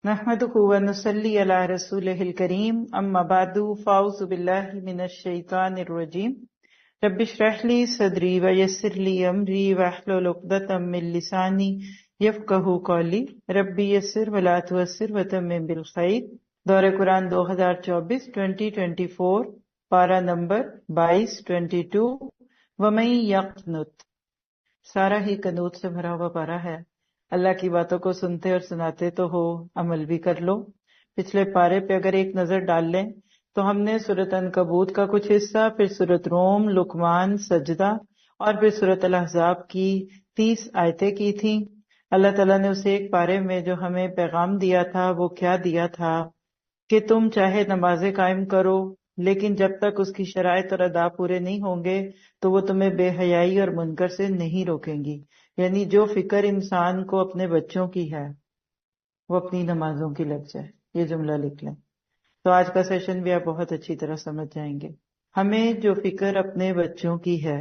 نحمده ونصلي على رسوله الكريم اما بعد فاعوذ بالله من الشيطان الرجيم رب اشرح لي صدري ويسر لي امري واحلل عقدة من لساني يفقهوا قولي ربي يسر ولا تعسر وتمم بالخير۔ دورہ قرآن 2024 2024 پارہ نمبر 22 ومن یقنت، سارا ہی قنوت سے بھرا ہوا پارہ ہے۔ اللہ کی باتوں کو سنتے اور سناتے تو ہو، عمل بھی کر لو۔ پچھلے پارے پہ اگر ایک نظر ڈال لیں تو ہم نے سورۃ عنکبوت کا کچھ حصہ، پھر سورۃ روم، لقمان، سجدہ اور پھر سورۃ الاحزاب کی 30 آیتیں کی تھیں۔ اللہ تعالیٰ نے اسے ایک پارے میں جو ہمیں پیغام دیا تھا وہ کیا دیا تھا کہ تم چاہے نمازیں قائم کرو، لیکن جب تک اس کی شرائط اور ادا پورے نہیں ہوں گے تو وہ تمہیں بے حیائی اور منکر سے نہیں روکیں گی۔ یعنی جو فکر انسان کو اپنے بچوں کی ہے وہ اپنی نمازوں کی لگ جائے، یہ جملہ لکھ لیں تو آج کا سیشن بھی آپ بہت اچھی طرح سمجھ جائیں گے۔ ہمیں جو فکر اپنے بچوں کی ہے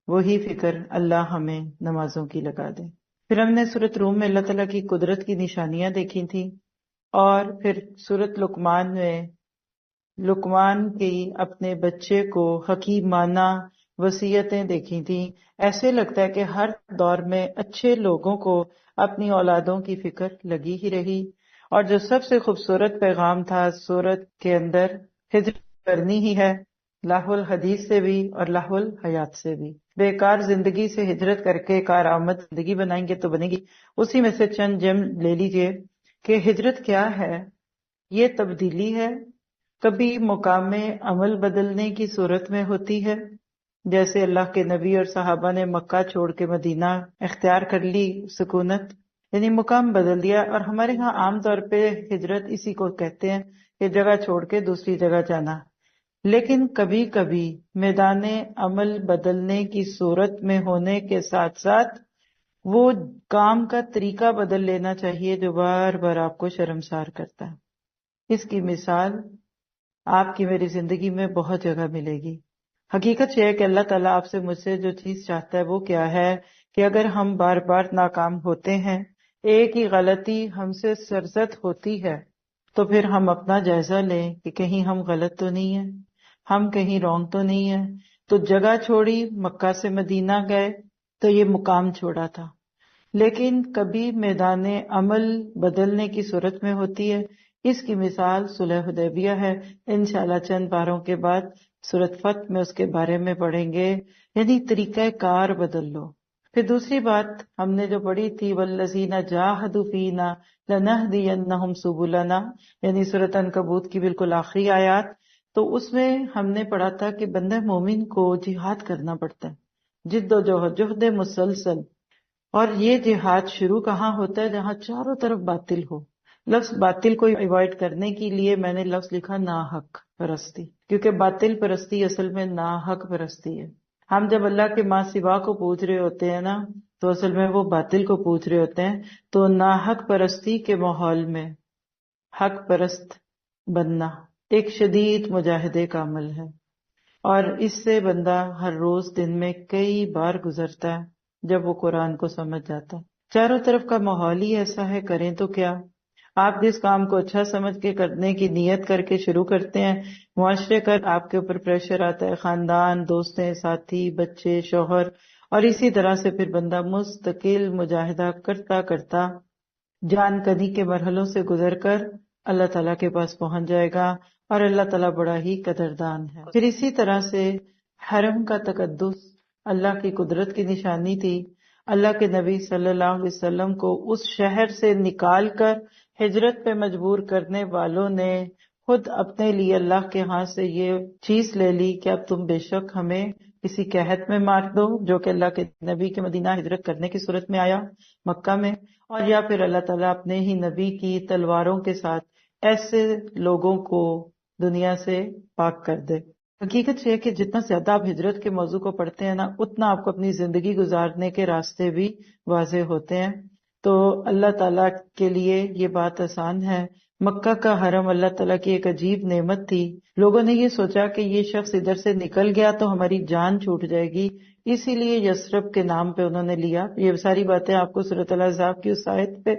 وہی فکر اللہ ہمیں نمازوں کی لگا دے۔ پھر ہم نے سورۃ روم میں اللہ تعالیٰ کی قدرت کی نشانیاں دیکھی تھیں، اور پھر سورۃ لقمان میں لقمان کی اپنے بچے کو حکیمانہ وصیتیں دیکھی تھیں۔ ایسے لگتا ہے کہ ہر دور میں اچھے لوگوں کو اپنی اولادوں کی فکر لگی ہی رہی، اور جو سب سے خوبصورت پیغام تھا سورت کے اندر، ہجرت کرنی ہی ہے، لہو الحدیث سے بھی اور لہو الحیات سے بھی۔ بیکار زندگی سے ہجرت کر کے کارآمد زندگی بنائیں گے تو بنے گی۔ اسی میں سے چند جم لے لیجئے کہ ہجرت کیا ہے۔ یہ تبدیلی ہے، کبھی مقام عمل بدلنے کی صورت میں ہوتی ہے، جیسے اللہ کے نبی اور صحابہ نے مکہ چھوڑ کے مدینہ اختیار کر لی، سکونت یعنی مقام بدل دیا۔ اور ہمارے ہاں عام طور پہ ہجرت اسی کو کہتے ہیں کہ جگہ چھوڑ کے دوسری جگہ جانا، لیکن کبھی کبھی میدان عمل بدلنے کی صورت میں ہونے کے ساتھ ساتھ وہ کام کا طریقہ بدل لینا چاہیے جو بار بار آپ کو شرمسار کرتا ہے۔ اس کی مثال آپ کی میری زندگی میں بہت جگہ ملے گی۔ حقیقت یہ ہے کہ اللہ تعالیٰ آپ سے مجھ سے جو چیز چاہتا ہے وہ کیا ہے کہ اگر ہم بار بار ناکام ہوتے ہیں، ایک ہی غلطی ہم سے سرزد ہوتی ہے، تو پھر ہم اپنا جائزہ لیں کہ کہیں ہم غلط تو نہیں ہیں، ہم کہیں رونگ تو نہیں ہیں۔ تو جگہ چھوڑی، مکہ سے مدینہ گئے تو یہ مقام چھوڑا تھا، لیکن کبھی میدان عمل بدلنے کی صورت میں ہوتی ہے۔ اس کی مثال صلح حدیبیہ ہے۔ انشاءاللہ چند باروں کے بعد سورۃ فتح میں اس کے بارے میں پڑھیں گے، یعنی طریقہ کار بدل لو۔ پھر دوسری بات ہم نے جو پڑھی تھی والذین جاہدوا فینا لنہدینہم سبلنا، یعنی سورۃ عنکبوت کی بالکل آخری آیات۔ تو اس میں ہم نے پڑھا تھا کہ بندہ مومن کو جہاد کرنا پڑتا ہے، جد و جہد، جہد مسلسل۔ اور یہ جہاد شروع کہاں ہوتا ہے؟ جہاں چاروں طرف باطل ہو۔ لفظ باطل کو ایوائڈ کرنے کے لیے میں نے لفظ لکھا ناحق پرستی، کیونکہ باطل پرستی اصل میں ناحق پرستی ہے۔ ہم جب اللہ کے ماں سوا کو پوچھ رہے ہوتے ہیں نا تو اصل میں وہ باطل کو پوچھ رہے ہوتے ہیں۔ تو ناحق پرستی کے ماحول میں حق پرست بننا ایک شدید مجاہدے کا عمل ہے، اور اس سے بندہ ہر روز دن میں کئی بار گزرتا ہے جب وہ قرآن کو سمجھ جاتا ہے۔ چاروں طرف کا ماحول ہی ایسا ہے، کریں تو کیا؟ آپ جس کام کو اچھا سمجھ کے کرنے کی نیت کر کے شروع کرتے ہیں، معاشرے کا آپ کے اوپر پریشر آتا ہے، خاندان، دوستیں، ساتھی، بچے، شوہر، اور اسی طرح سے پھر بندہ مستقل مجاہدہ کرتا کرتا جان کنی کے مرحلوں سے گزر کر اللہ تعالیٰ کے پاس پہنچ جائے گا، اور اللہ تعالیٰ بڑا ہی قدردان ہے۔ پھر اسی طرح سے حرم کا تقدس اللہ کی قدرت کی نشانی تھی۔ اللہ کے نبی صلی اللہ علیہ وسلم کو اس شہر سے نکال کر ہجرت پہ مجبور کرنے والوں نے خود اپنے لیے اللہ کے ہاں سے یہ چیز لے لی کہ اب تم بے شک ہمیں کسی قحط میں مار دو، جو کہ اللہ کے نبی کے مدینہ ہجرت کرنے کی صورت میں آیا مکہ میں، اور یا پھر اللہ تعالیٰ اپنے ہی نبی کی تلواروں کے ساتھ ایسے لوگوں کو دنیا سے پاک کر دے۔ حقیقت یہ ہے کہ جتنا زیادہ آپ ہجرت کے موضوع کو پڑھتے ہیں نا، اتنا آپ کو اپنی زندگی گزارنے کے راستے بھی واضح ہوتے ہیں۔ تو اللہ تعالیٰ کے لیے یہ بات آسان ہے۔ مکہ کا حرم اللہ تعالیٰ کی ایک عجیب نعمت تھی۔ لوگوں نے یہ سوچا کہ یہ شخص ادھر سے نکل گیا تو ہماری جان چھوٹ جائے گی، اسی لیے یثرب کے نام پہ انہوں نے لیا۔ یہ ساری باتیں آپ کو سورۃ الاحزاب کی اس آیت پہ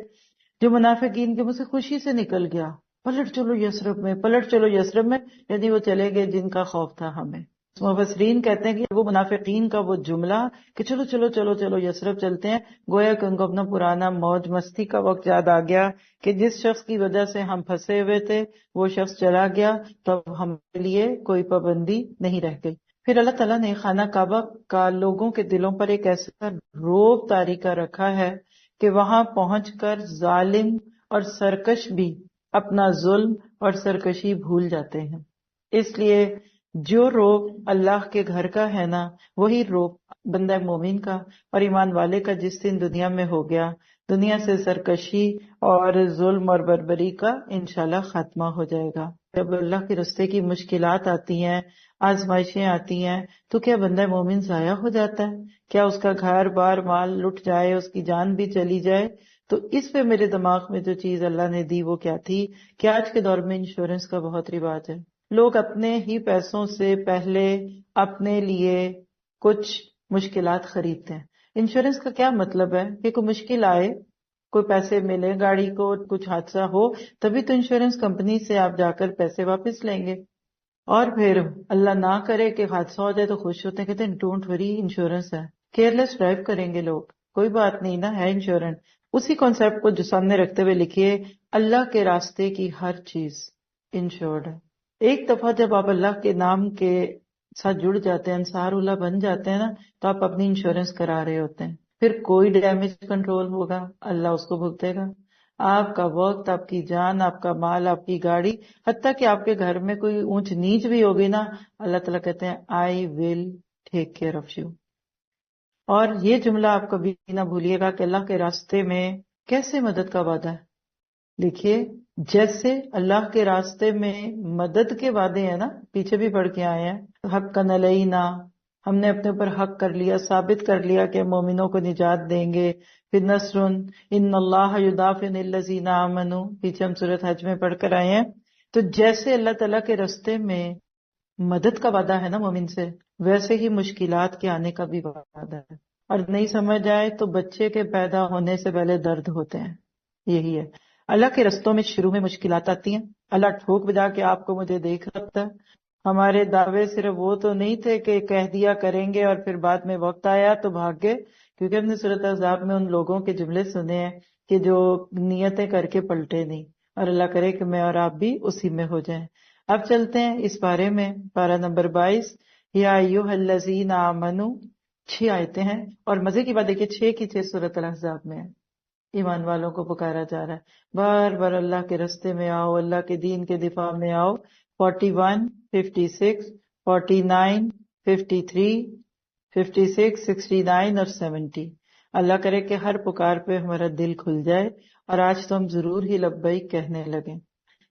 جو منافقین کے منہ سے خوشی سے نکل گیا، پلٹ چلو یثرب میں، پلٹ چلو یثرب میں، یعنی وہ چلے گئے جن کا خوف تھا ہمیں۔ مفسرین کہتے ہیں کہ وہ منافقین کا وہ جملہ کہ چلو چلو چلو چلو یثرب چلتے ہیں، گویا کہ ان کو اپنا پرانا موج مستی کا وقت یاد آ گیا کہ جس شخص کی وجہ سے ہم پھنسے ہوئے تھے وہ شخص چلا گیا، تو اب ہمارے لیے کوئی پابندی نہیں رہ گئی۔ پھر اللہ تعالیٰ نے خانہ کعبہ کا لوگوں کے دلوں پر ایک ایسا روب طاری کا رکھا ہے کہ وہاں پہنچ کر ظالم اور سرکش بھی اپنا ظلم اور سرکشی بھول جاتے ہیں۔ اس لیے جو روب اللہ کے گھر کا ہے نا، وہی روب بندہ مومن کا اور ایمان والے کا جس دن دنیا میں ہو گیا، دنیا سے سرکشی اور ظلم اور بربری کا انشاءاللہ خاتمہ ہو جائے گا۔ جب اللہ کے رستے کی مشکلات آتی ہیں، آزمائشیں آتی ہیں، تو کیا بندہ مومن ضائع ہو جاتا ہے؟ کیا اس کا گھر بار مال لٹ جائے، اس کی جان بھی چلی جائے؟ تو اس پہ میرے دماغ میں جو چیز اللہ نے دی وہ کیا تھی کہ آج کے دور میں انشورنس کا بہت رواج ہے۔ لوگ اپنے ہی پیسوں سے پہلے اپنے لیے کچھ مشکلات خریدتے ہیں۔ انشورنس کا کیا مطلب ہے کہ کوئی مشکل آئے، کوئی پیسے ملے، گاڑی کو کچھ حادثہ ہو، تبھی تو انشورنس کمپنی سے آپ جا کر پیسے واپس لیں گے۔ اور پھر اللہ نہ کرے کہ حادثہ ہو جائے تو خوش ہوتے ہیں، کہتے ہیں ڈونٹ وری انشورنس ہے، کیئرلیس ڈرائیو کریں گے لوگ، کوئی بات نہیں نا، ہے انشورنس۔ اسی کانسیپٹ کو جو سامنے رکھتے ہوئے لکھیے، اللہ کے راستے کی ہر چیز انشورڈ ہے۔ ایک دفعہ جب آپ اللہ کے نام کے ساتھ جڑ جاتے ہیں، انصار اللہ بن جاتے ہیں نا، تو آپ اپنی انشورنس کرا رہے ہوتے ہیں۔ پھر کوئی ڈیمیج کنٹرول ہوگا، اللہ اس کو بھگتے گا۔ آپ کا وقت، آپ کی جان، آپ کا مال، آپ کی گاڑی، حتیٰ کہ آپ کے گھر میں کوئی اونچ نیچ بھی ہوگی نا، اللہ تعالیٰ کہتے ہیں آئی ول ٹیک کیئر آف یو۔ اور یہ جملہ آپ کبھی نہ بھولیے گا کہ اللہ کے راستے میں کیسے مدد کا وعدہ ہے۔ لکھیے، جیسے اللہ کے راستے میں مدد کے وعدے ہیں نا، پیچھے بھی پڑھ کے آئے ہیں، حق کا علینا، ہم نے اپنے اوپر حق کر لیا، ثابت کر لیا کہ مومنوں کو نجات دیں گے۔ پھر نصر ان اللہ یدافع عن الذین آمنوا، پیچھے ہم سورۃ حج میں پڑھ کر آئے ہیں۔ تو جیسے اللہ تعالیٰ کے راستے میں مدد کا وعدہ ہے نا مومن سے، ویسے ہی مشکلات کے آنے کا بھی وعدہ ہے۔ اور نہیں سمجھ آئے تو بچے کے پیدا ہونے سے پہلے درد ہوتے ہیں، یہی ہے۔ اللہ کے رستوں میں شروع میں مشکلات آتی ہیں، اللہ ٹھوک بجا کے آپ کو مجھے دیکھ رکھتا ہے۔ ہمارے دعوے صرف وہ تو نہیں تھے کہ کہہ دیا کریں گے اور پھر بعد میں وقت آیا تو بھاگ گئے، کیونکہ ہم نے سورۃ احزاب میں ان لوگوں کے جملے سنے ہیں کہ جو نیتیں کر کے پلٹے نہیں، اور اللہ کرے کہ میں اور آپ بھی اسی میں ہو جائیں۔ اب چلتے ہیں اس بارے میں، پارہ نمبر 22، یا ایھا الذین آمنوا، 6 آیتیں ہیں، اور مزے کی بات دیکھیے 6 کی 6 سورۃ الاحزاب میں ہے۔ ایمان والوں کو پکارا جا رہا ہے، بار بار اللہ کے رستے میں آؤ، اللہ کے دین کے دفاع میں آؤ۔ 41، 56، 49، 53، 56، 69 اور 70۔ اللہ کرے کہ ہر پکار پہ ہمارا دل کھل جائے اور آج تو ہم ضرور ہی لبیک کہنے لگیں۔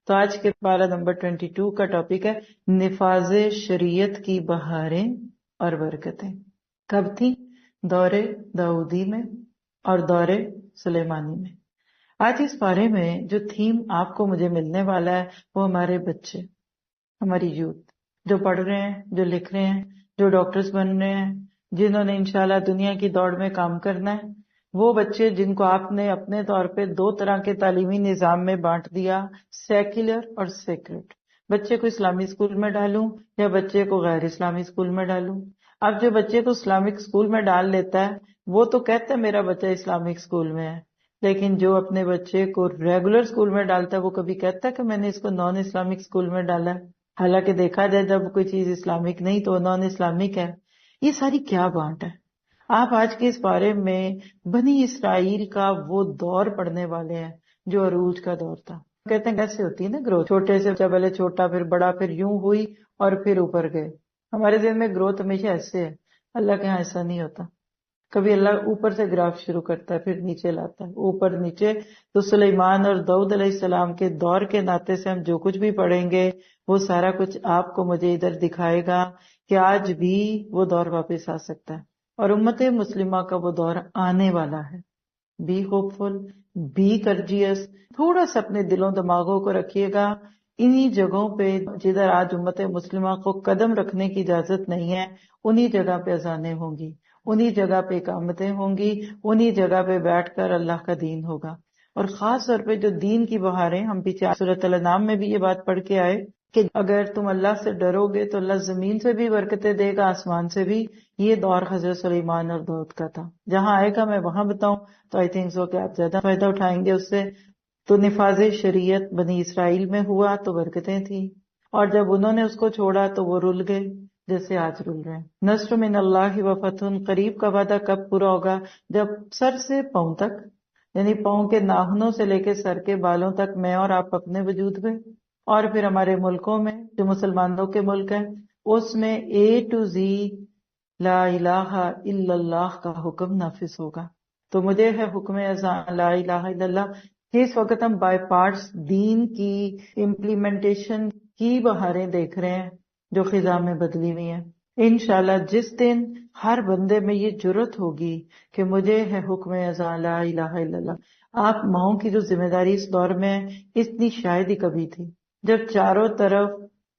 تو آج کے پارہ نمبر 22 کا ٹاپک ہے نفاذ شریعت کی بہاریں اور برکتیں۔ کب تھی؟ دور داؤدی میں اور دور سلیمانی میں۔ آج اس بارے میں جو تھیم آپ کو مجھے ملنے والا ہے وہ ہمارے بچے، ہماری یوتھ، جو پڑھ رہے ہیں، جو لکھ رہے ہیں، جو ڈاکٹرز بن رہے ہیں، جنہوں نے انشاءاللہ دنیا کی دوڑ میں کام کرنا ہے۔ وہ بچے جن کو آپ نے اپنے طور پہ 2 طرح کے تعلیمی نظام میں بانٹ دیا، سیکولر اور سیکرٹ۔ بچے کو اسلامی اسکول میں ڈالوں یا بچے کو غیر اسلامی اسکول میں ڈالوں؟ اب جو بچے کو اسلامک اسکول میں ڈال لیتا ہے وہ تو کہتا ہے میرا بچہ اسلامک اسکول میں ہے، لیکن جو اپنے بچے کو ریگولر اسکول میں ڈالتا ہے وہ کبھی کہتا ہے کہ میں نے اس کو نان اسلامک اسکول میں ڈالا ہے، حالانکہ دیکھا جائے جب کوئی چیز اسلامک نہیں تو وہ نان اسلامک ہے۔ یہ ساری کیا بانٹ ہے؟ آپ آج کے اس بارے میں بنی اسرائیل کا وہ دور پڑھنے والے ہیں جو عروج کا دور تھا۔ کہتے ہیں کیسے ہوتی ہے نا گروتھ، چھوٹے سے پہلے چھوٹا، پھر بڑا، پھر یوں ہوئی اور پھر اوپر گئے۔ ہمارے ذہن میں گروتھ ہمیشہ ایسے ہے، اللہ کے ہاں ایسا نہیں ہوتا۔ کبھی اللہ اوپر سے گراف شروع کرتا ہے پھر نیچے لاتا ہے، اوپر نیچے۔ تو سلیمان اور داؤد علیہ السلام کے دور کے ناطے سے ہم جو کچھ بھی پڑھیں گے وہ سارا کچھ آپ کو مجھے ادھر دکھائے گا کہ آج بھی وہ دور واپس آ سکتا ہے، اور امت مسلمہ کا وہ دور آنے والا ہے۔ بی ہوپ فل، بی کرجیس، تھوڑا سا اپنے دلوں دماغوں کو رکھیے گا انہی جگہوں پہ جدھر آج امت مسلمہ کو قدم رکھنے کی اجازت نہیں ہے، انہی جگہ پہ اذانیں ہوں گی، انہی جگہ پہ اقامتیں ہوں گی، انہی جگہ پہ بیٹھ کر اللہ کا دین ہوگا۔ اور خاص طور پہ جو دین کی بہاریں، ہم پیچھے سورۃ الانعام میں بھی یہ بات پڑھ کے آئے کہ اگر تم اللہ سے ڈرو گے تو اللہ زمین سے بھی برکتیں دے گا، آسمان سے بھی. یہ دور حضرت سلیمان اور داؤد کا تھا. جہاں آئے گا میں وہاں بتاؤں تو آئی تھنک سو کہ آپ زیادہ فائدہ اٹھائیں گے اس سے. تو نفاذ شریعت بنی اسرائیل میں ہوا تو برکتیں تھیں، اور جب انہوں نے اس کو چھوڑا تو وہ رل گئے جیسے آج رل رہے ہیں. نصر من اللہ و فتح، قریب کا وعدہ کب پورا ہوگا؟ جب سر سے پاؤں تک، یعنی پاؤں کے ناخنوں سے لے کے سر کے بالوں تک میں اور آپ اپنے وجود میں، اور پھر ہمارے ملکوں میں جو مسلمانوں کے ملک ہیں اس میں اے ٹو زی لا الہ الا اللہ کا حکم نافذ ہوگا. تو مجھے ہے حکم اذان لا الہ الا اللہ کہ اس وقت ہم بائی پارٹس دین کی امپلیمنٹیشن کی بہاریں دیکھ رہے ہیں جو خزاں میں بدلی ہوئی ہیں. انشاءاللہ جس دن ہر بندے میں یہ جرت ہوگی کہ مجھے ہے حکم اذان لا الہ الا اللہ. آپ ماؤں کی جو ذمہ داری اس دور میں ہے اتنی شاید ہی کبھی تھی، جب چاروں طرف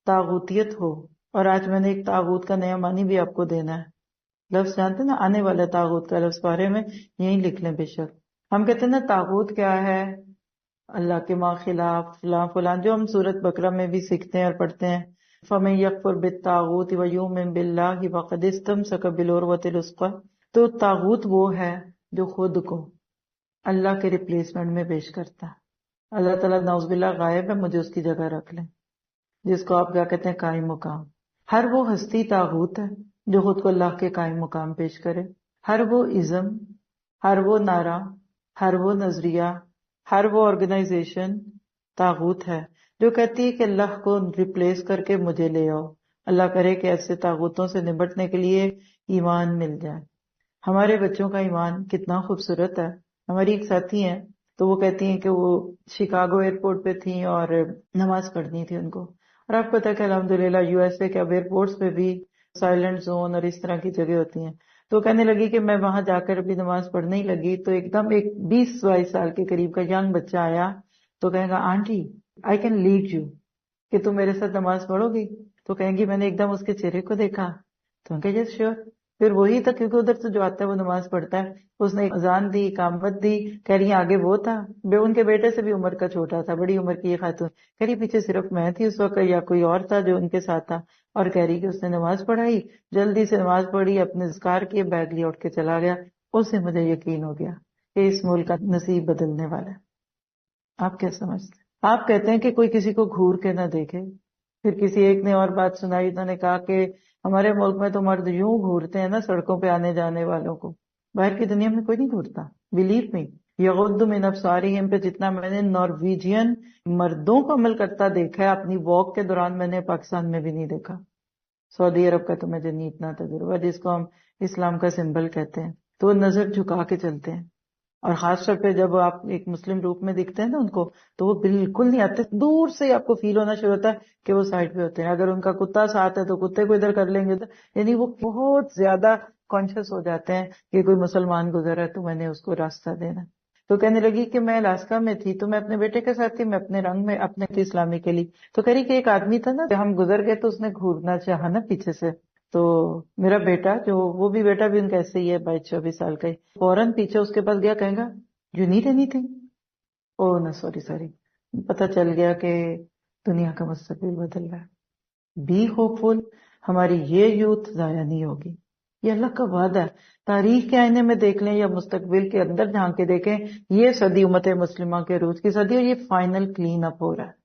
طاغوتیت ہو. اور آج میں نے ایک طاغوت کا نیا معنی بھی آپ کو دینا ہے. لفظ جانتے ہیں نا، آنے والا طاغوت کا لفظ بارے میں یہیں لکھ لیں بے شک. ہم کہتے ہیں نا طاغوت کیا ہے؟ اللہ کے ماں خلاف فلاں فلاں، جو ہم سورۃ بقرہ میں بھی سیکھتے ہیں اور پڑھتے ہیں. فَمَن يَكْفُرْ بِالطَّاغُوتِ وَيُؤْمِن بِاللَّهِ فَقَدِ اسْتَمْسَكَ بِالْعُرْوَةِ الْوُثْقَىٰ. تو طاغوت وہ ہے جو خود کو اللہ کے ریپلیسمنٹ میں پیش کرتا ہے. اللہ تعالیٰ نعوذ باللہ غائب ہے، مجھے اس کی جگہ رکھ لیں، جس کو آپ کیا کہتے ہیں قائم مقام. ہر وہ ہستی طاغوت ہے جو خود کو اللہ کے قائم مقام پیش کرے. ہر وہ ازم، ہر وہ نعرہ، ہر وہ نظریہ، ہر وہ آرگنائزیشن طاغوت ہے جو کہتی ہے کہ اللہ کو ریپلیس کر کے مجھے لے آؤ. اللہ کرے کہ ایسے طاغوتوں سے نمٹنے کے لیے ایمان مل جائے. ہمارے بچوں کا ایمان کتنا خوبصورت ہے. ہماری ایک ساتھی ہیں تو وہ کہتی ہیں کہ وہ شکاگو ایئرپورٹ پہ تھیں اور نماز پڑھنی تھی ان کو. اور آپ کو پتا ہے کہ الحمدللہ یو ایس اے کے اب ایئرپورٹس پہ بھی سائلنٹ زون اور اس طرح کی جگہ ہوتی ہیں. تو کہنے لگی کہ میں وہاں جا کر بھی نماز پڑھنے ہی لگی تو ایک دم ایک 20-22 سال کے قریب کا ینگ بچہ آیا تو کہے گا aunty I can lead you, کہ تم میرے ساتھ نماز پڑھو گی؟ تو کہیں گی میں نے ایک دم اس کے چہرے کو دیکھا تو کہ یس شیور. پھر وہی تھا کیونکہ ادھر سے جو آتا ہے وہ نماز پڑھتا ہے. اس نے اذان دی، اقامت دی، کہہ رہی ہیں آگے وہ تھا ان کے بیٹے سے بھی عمر کا چھوٹا تھا، بڑی عمر کی یہ خاتون، کہہ رہی پیچھے صرف میں تھی اس وقت یا کوئی اور تھا جو ان کے ساتھ تھا. اور کہہ رہی کہ اس نے نماز پڑھائی، جلدی سے نماز پڑھی، اپنے اذکار کیے، بیگ لیا، اٹھ کے چلا گیا. اس سے مجھے یقین ہو گیا کہ اس ملک کا نصیب بدلنے والا ہے. آپ کیا سمجھتے ہیں؟ آپ کہتے ہیں کہ کوئی کسی کو گھور کے نہ دیکھے. پھر کسی ایک نے اور بات سنائی، انہوں نے کہا کہ ہمارے ملک میں تو مرد یوں گھورتے ہیں نا سڑکوں پہ آنے جانے والوں کو، باہر کی دنیا میں کوئی نہیں گھورتا. بلیو می، یغض من ابصارہم پہ جتنا میں نے نارویجین مردوں کو عمل کرتا دیکھا ہے اپنی واک کے دوران، میں نے پاکستان میں بھی نہیں دیکھا. سعودی عرب کا تو مجھے نہیں اتنا تجربہ، جس کو ہم اسلام کا سمبل کہتے ہیں. تو وہ نظر جھکا کے چلتے ہیں، اور خاص طور پہ جب آپ ایک مسلم روپ میں دکھتے ہیں نا ان کو تو وہ بالکل نہیں آتے. دور سے آپ کو فیل ہونا شروع ہوتا ہے کہ وہ سائڈ پہ ہوتے ہیں. اگر ان کا کتا ساتھ ہے تو کتے کو ادھر کر لیں گے، یعنی وہ بہت زیادہ کانشیس ہو جاتے ہیں کہ کوئی مسلمان گزرا ہے تو میں نے اس کو راستہ دینا. تو کہنے لگی کہ میں الاسکا میں تھی تو میں اپنے بیٹے کے ساتھ تھی، میں اپنے رنگ میں اپنے تھی اسلامی کے لیے. تو کہہ رہی کہ ایک آدمی تھا نا، ہم گزر گئے تو اس نے گھورنا چاہا نا پیچھے سے، تو میرا بیٹا جو وہ بھی بیٹا بھی ان کا ایسے ہی ہے 22-24 سال کا ہی، فوراً پیچھے اس کے پاس گیا، کہیں گا you need anything. Oh no sorry پتہ چل گیا کہ دنیا کا مستقبل بدل رہا ہے. بی ہوپ فل، ہماری یہ یوتھ ضائع نہیں ہوگی، یہ اللہ کا وعدہ ہے. تاریخ کے آئینے میں دیکھ لیں یا مستقبل کے اندر جھانک کے دیکھیں، یہ صدی امت مسلمہ کے عروج کی صدی، اور یہ فائنل کلین اپ ہو رہا ہے.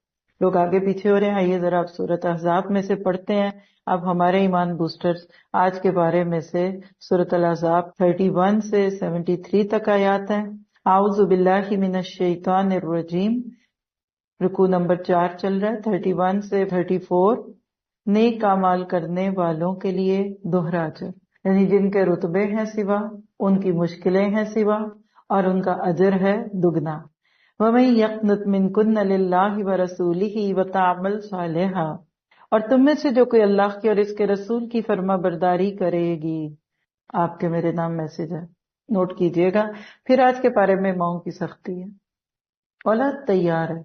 لوگ آگے پیچھے ہو رہے ہیں. آئیے ذرا آپ سورۃ احزاب میں سے پڑھتے ہیں. اب ہمارے ایمان بوسٹرز آج کے بارے میں سے سورۃ الاحزاب 31 سے 73 تک آیات ہیں. اعوذ باللہ من الشیطان الرجیم، رکوع نمبر 4 چل رہا ہے 31 سے 34. نیک اعمال کرنے والوں کے لیے دوہرا اجر، یعنی جن کے رتبے ہیں سوا، ان کی مشکلیں ہیں سوا، اور ان کا اجر ہے دگنا. وَمَن يَقْنُتْ مِنكُنَّ لِلَّهِ وَرَسُولِهِ وَتَعْمَلْ صَالِحًا، اور تم میں سے جو کوئی اللہ کی اور اس کے رسول کی فرما برداری کرے گی. آپ کے میرے نام میسج ہے، نوٹ کیجئے گا. پھر آج کے پارے میں ماؤں کی سختی ہے. اولاد تیار ہے،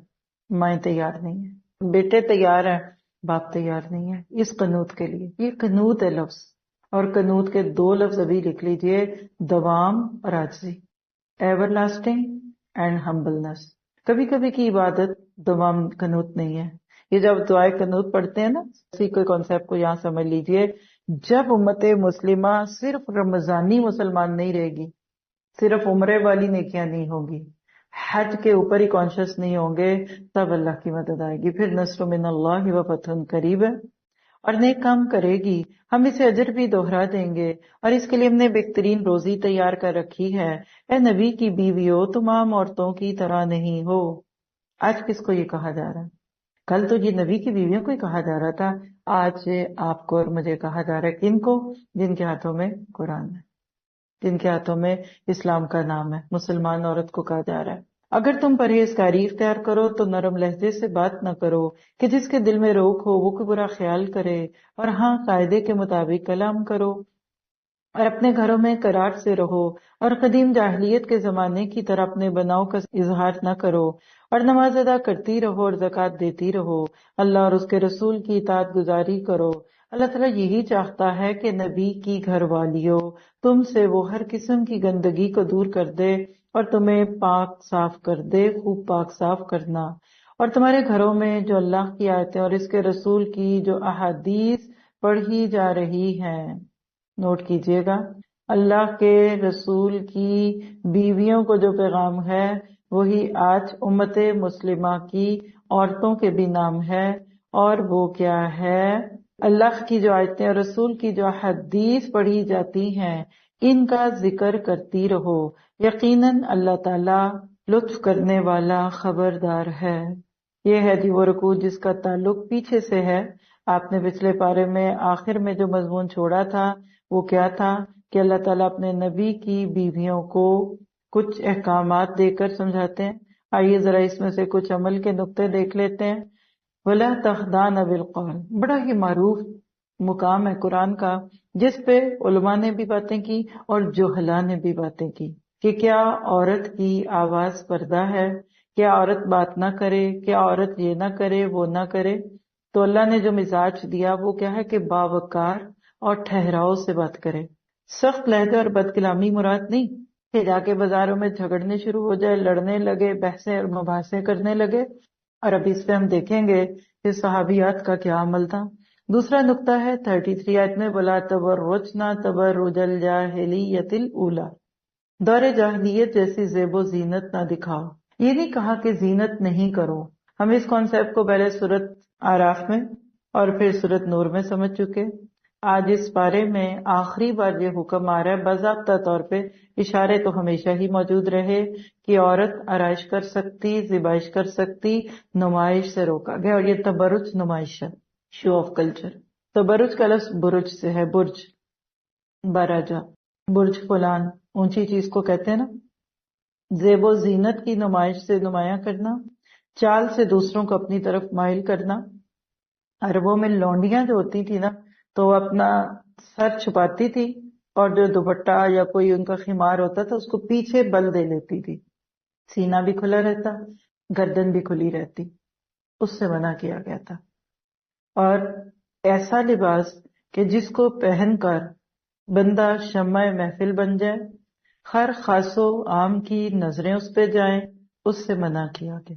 مائیں تیار نہیں ہے. بیٹے تیار ہیں، باپ تیار نہیں ہے اس قنوت کے لیے. یہ قنوت ہے لفظ، اور قنوت کے 2 لفظ ابھی لکھ لیجئے، دوام اور عاجزی. Ever lasting and humbleness. کبھی کبھی کی عبادت دوام قنوت نہیں ہے. یہ جب دعائے قنوت پڑھتے ہیں نا، اسی کوئی کانسیپٹ کو یہاں سمجھ لیجئے. جب امت مسلمہ صرف رمضانی مسلمان نہیں رہے گی، صرف عمرے والی نیکیاں نہیں ہوگی، حج کے اوپر ہی کانشیس نہیں ہوں گے، تب اللہ کی مدد آئے گی. پھر نصر من اللہ و فتح قریب ہے. اور نیک کام کرے گی، ہم اسے اجر بھی دوہرا دیں گے. اور اس کے لیے ہم نے بہترین روزی تیار کر رکھی ہے. اے نبی کی بیویو، تم عام عورتوں کی طرح نہیں ہو. آج کس کو یہ کہا جا رہا ہے؟ کل تو یہ نبی کی بیویوں کو ہی کہا جا رہا تھا. آج آپ کو اور مجھے کہا جا رہا ہے. کن کو؟ جن کے ہاتھوں میں قرآن ہے، جن کے ہاتھوں میں اسلام کا نام ہے. مسلمان عورت کو کہا جا رہا ہے اگر تم پرہیزگاری اختیار کرو تو نرم لہجے سے بات نہ کرو کہ جس کے دل میں روک ہو وہ کوئی برا خیال کرے، اور ہاں قاعدے کے مطابق کلام کرو، اور اپنے گھروں میں قرار سے رہو، اور قدیم جاہلیت کے زمانے کی طرح اپنے بناؤ کا اظہار نہ کرو، اور نماز ادا کرتی رہو اور زکوٰۃ دیتی رہو. اللہ اور اس کے رسول کی اطاعت گزاری کرو. اللہ تعالیٰ یہی چاہتا ہے کہ نبی کی گھر والیوں تم سے وہ ہر قسم کی گندگی کو دور کر دے اور تمہیں پاک صاف کر دے. خوب پاک صاف کرنا. اور تمہارے گھروں میں جو اللہ کی آیتیں اور اس کے رسول کی جو احادیث پڑھی جا رہی ہیں، نوٹ کیجئے گا، اللہ کے رسول کی بیویوں کو جو پیغام ہے وہی آج امت مسلمہ کی عورتوں کے بھی نام ہے. اور وہ کیا ہے؟ اللہ کی جو آیتیں اور رسول کی جو حدیث پڑھی جاتی ہیں ان کا ذکر کرتی رہو. یقیناً اللہ تعالی لطف کرنے والا خبردار ہے. یہ ہے جی وہ رکوع جس کا تعلق پیچھے سے ہے. آپ نے پچھلے پارے میں آخر میں جو مضمون چھوڑا تھا وہ کیا تھا کہ اللہ تعالیٰ اپنے نبی کی بیویوں کو کچھ احکامات دے کر سمجھاتے ہیں. آئیے ذرا اس میں سے کچھ عمل کے نقطے دیکھ لیتے ہیں. وَلَا تَخْضَعْنَ بِالْقَوْلِ، بڑا ہی معروف مقام ہے قرآن کا جس پہ علماء نے بھی باتیں کی اور جہلاء نے بھی باتیں کی کہ کیا عورت کی آواز پردہ ہے، کیا عورت بات نہ کرے، کیا عورت یہ نہ کرے وہ نہ کرے. تو اللہ نے جو مزاج دیا وہ کیا ہے کہ باوقار اور ٹھہراؤ سے بات کرے. سخت لہجہ اور بد کلامی مراد نہیں کہ جا کے بازاروں میں جھگڑنے شروع ہو جائے، لڑنے لگے، بحثیں اور مباحثے کرنے لگے. اور اب اس پہ ہم دیکھیں گے کہ صحابیات کا کیا عمل تھا. دوسرا نقطہ ہے 33 آیت میں وَلَا تَبَرُّجْنَ تَبَرُّجَ الْجَاهِلِيَّةِ الْأُولَىٰ، دور جاہلیت جیسی زیب و زینت نہ دکھاؤ. یہ نہیں کہا کہ زینت نہیں کرو. ہم اس کانسیپٹ کو پہلے سورت آراف میں اور پھر سورت نور میں سمجھ چکے. آج اس بارے میں آخری بار یہ حکم آ رہا ہے. باضابطہ طور پہ اشارے تو ہمیشہ ہی موجود رہے کہ عورت آرائش کر سکتی، زیبائش کر سکتی، نمائش سے روکا گیا. اور یہ تبرج نمائش ہے، شو آف کلچر. تبرج کا لفظ برج سے ہے، برج براجا، برج فلان، اونچی چیز کو کہتے ہیں نا. زیب و زینت کی نمائش سے نمایاں کرنا، چال سے دوسروں کو اپنی طرف مائل کرنا. عربوں میں لونڈیاں جو ہوتی تھی نا تو وہ اپنا سر چھپاتی تھی اور جو دوپٹہ یا کوئی ان کا خمار ہوتا تھا اس کو پیچھے بل دے لیتی تھی. سینہ بھی کھلا رہتا، گردن بھی کھلی رہتی. اس سے منع کیا گیا تھا. اور ایسا لباس کہ جس کو پہن کر بندہ شمع محفل بن جائے، ہر خاص و عام کی نظریں اس پہ جائیں، اس سے منع کیا گیا.